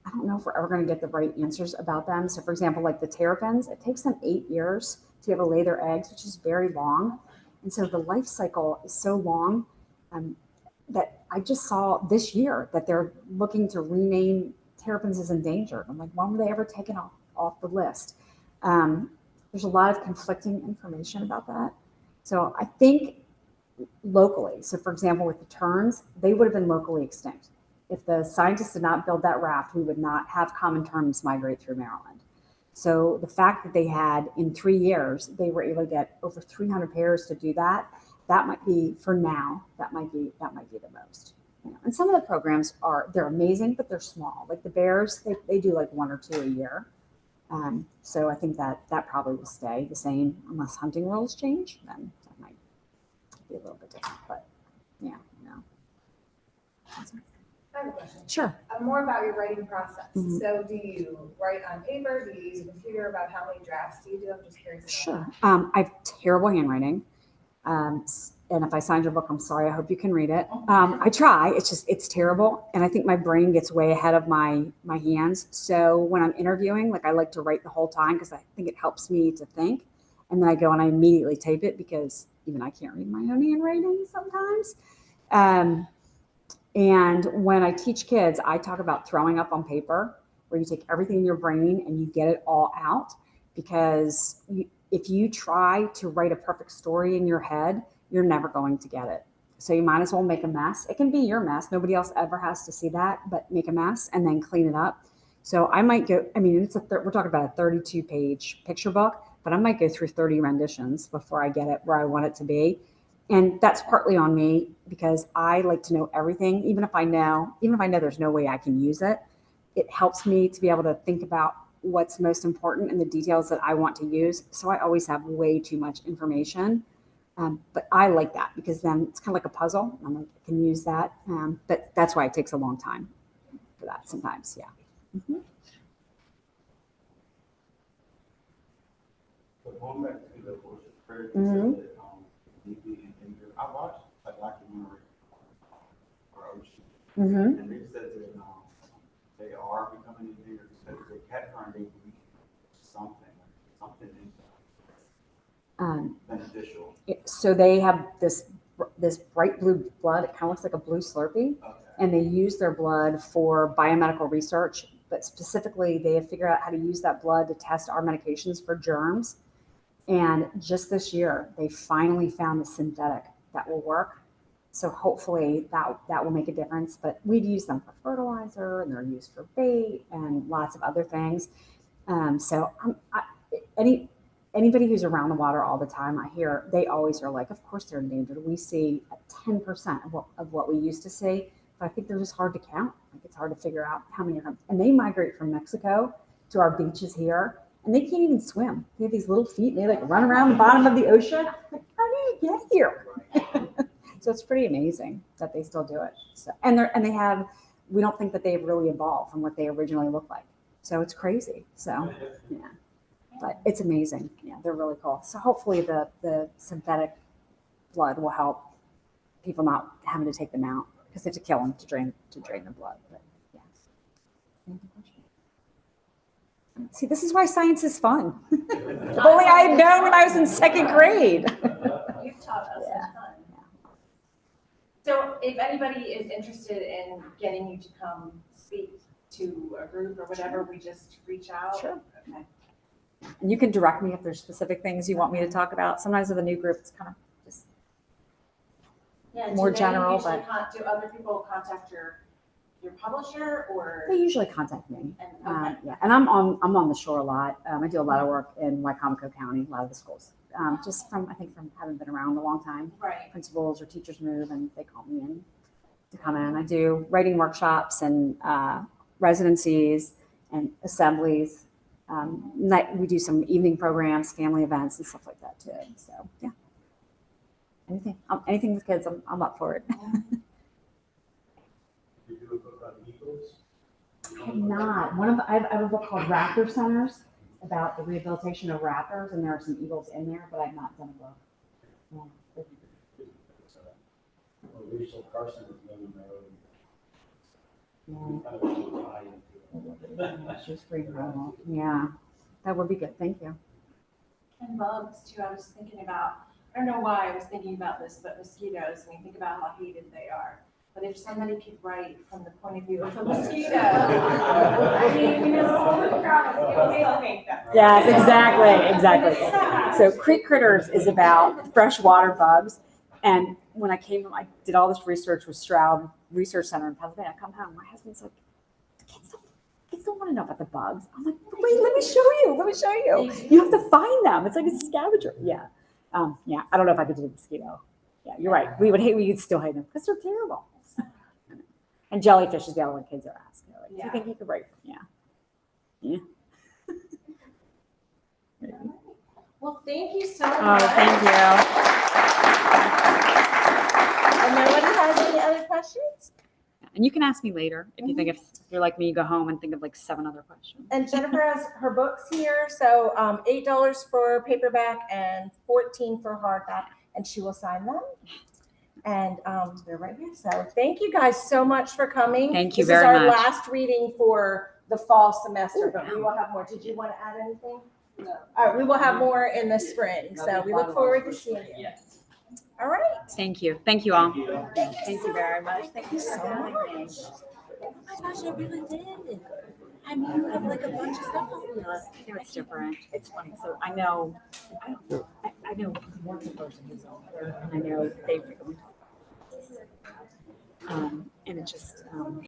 I don't know if we're ever going to get the right answers about them. So for example, like the terrapins, it takes them 8 years to be able to lay their eggs, which is very long. And so the life cycle is so long that I just saw this year that they're looking to rename terrapins as endangered. I'm like, when were they ever taken off the list? There's a lot of conflicting information about that. So I think locally, so for example, with the terns, they would have been locally extinct. If the scientists did not build that raft, we would not have common terns migrate through Maryland. So the fact that they had, in 3 years, they were able to get over 300 pairs to do that, that might be, for now, that might be the most. You know, and some of the programs they're amazing, but they're small. Like the bears, they do like 1 or 2 a year. So I think that probably will stay the same unless hunting rules change, then that might be a little bit different, but yeah, no. I have a question. Sure. More about your writing process. Mhm. So do you write on paper? Do you use a computer? About how many drafts do you do? I'm just curious. Sure. I have terrible handwriting. And if I signed your book, I'm sorry. I hope you can read it. I try. It's terrible. And I think my brain gets way ahead of my hands. So when I'm interviewing, like I like to write the whole time because I think it helps me to think. And then I go and I immediately tape it because even I can't read my own handwriting sometimes. And when I teach kids, I talk about throwing up on paper, where you take everything in your brain and you get it all out. Because if you try to write a perfect story in your head, you're never going to get it. So you might as well make a mess. It can be your mess. Nobody else ever has to see that, but make a mess and then clean it up. So I might go, I mean, we're talking about a 32-page picture book, but I might go through 30 renditions before I get it where I want it to be. And that's partly on me because I like to know everything, even if I know there's no way I can use it. It helps me to be able to think about what's most important and the details that I want to use. So I always have way too much information. But I like that because then it's kind of like a puzzle. I'm like, I can use that. But that's why it takes a long time for that sometimes. Yeah. Mm-hmm. But going back to the worship prayer, Mhm. that deeply endangered. I watched a documentary for ocean, Mm-hmm. and they said that they are becoming endangered because they catch her and they breed something beneficial. So they have this bright blue blood. It kind of looks like a blue Slurpee. Okay. And they use their blood for biomedical research, but specifically they have figured out how to use that blood to test our medications for germs. And just this year, they finally found a synthetic that will work. So hopefully that will make a difference. But we've used them for fertilizer, and they're used for bait and lots of other things. So anybody who's around the water all the time, I hear they always are like, of course they're endangered. We see 10% of what we used to see. But I think they're just hard to count. Like it's hard to figure out how many are. And they migrate from Mexico to our beaches here, and they can't even swim. They have these little feet, and they like run around the bottom of the ocean. Like, how do you get here? So it's pretty amazing that they still do it. So, and they have. We don't think that they've really evolved from what they originally looked like. So it's crazy. So yeah, but it's amazing. Yeah, they're really cool. So hopefully the synthetic blood will help people not having to take them out. Because they have to kill them to drain the blood. But yeah. See, this is why science is fun. If only I had known when I was in 2nd grade. You've taught us Yeah. a ton. So if anybody is interested in getting you to come speak to a group or whatever, we just reach out. Sure. Okay. And you can direct me if there's specific things you want me to talk about. Sometimes with a new group, it's kind of just Yeah, more do they general, usually but do other people contact your publisher or? they usually contact me. And, okay. Yeah, and I'm on the shore a lot. I do a lot of work in Wycomico County, a lot of the schools. Just from having been around a long time. Right. Principals or teachers move and they call me in to come in. I do writing workshops and residencies and assemblies. We do some evening programs, family events, and stuff like that too. So yeah, anything with kids, I'm up for it. You do a book on eagles? I have not. I have a book called Raptor Centers about the rehabilitation of raptors, and there are some eagles in there, but I've not done a book Rachel Carson is living there. Kind of a tie into it. She's free to roll. Yeah, that would be good. Thank you. And bugs too. I was thinking about, I don't know why I was thinking about this, but mosquitoes, and you think about how hated they are. But if somebody could write from the point of view of a mosquito, I mean, you know, Yes, exactly. So Creek Critters is about freshwater bugs. And when I came home, I did all this research with Stroud Research Center in Pennsylvania. I come home, my husband's like, kids don't want to know about the bugs. I'm like, wait, let me show you. You have to find them. It's like a scavenger. Yeah. Yeah. I don't know if I could do a mosquito. Yeah, you're right. We'd still hate them because they're terrible. And jellyfish is the other one kids are asking. Like, do you think you could write? Yeah. Yeah. well, thank you so much. Oh, thank you. And nobody has any other questions? And you can ask me later if you think if you're like me, you go home and think of like 7 other questions. And Jennifer has her books here, so $8 for paperback and $14 for hardback, and she will sign them. And they're right here. So thank you guys so much for coming. Thank you This is very our much. last reading for the fall semester, but we will have more. Did you want to add anything? No. All right, we will have more in the spring. So we look forward to seeing you. All right. Thank you. Thank you all. Thank you very much. Thank you so much. Oh my gosh, I really did. I mean, you have like a bunch of stuff on here. No, it's different. It's funny. So I know one person who's on there, and I know they frequently talk about this. And it just,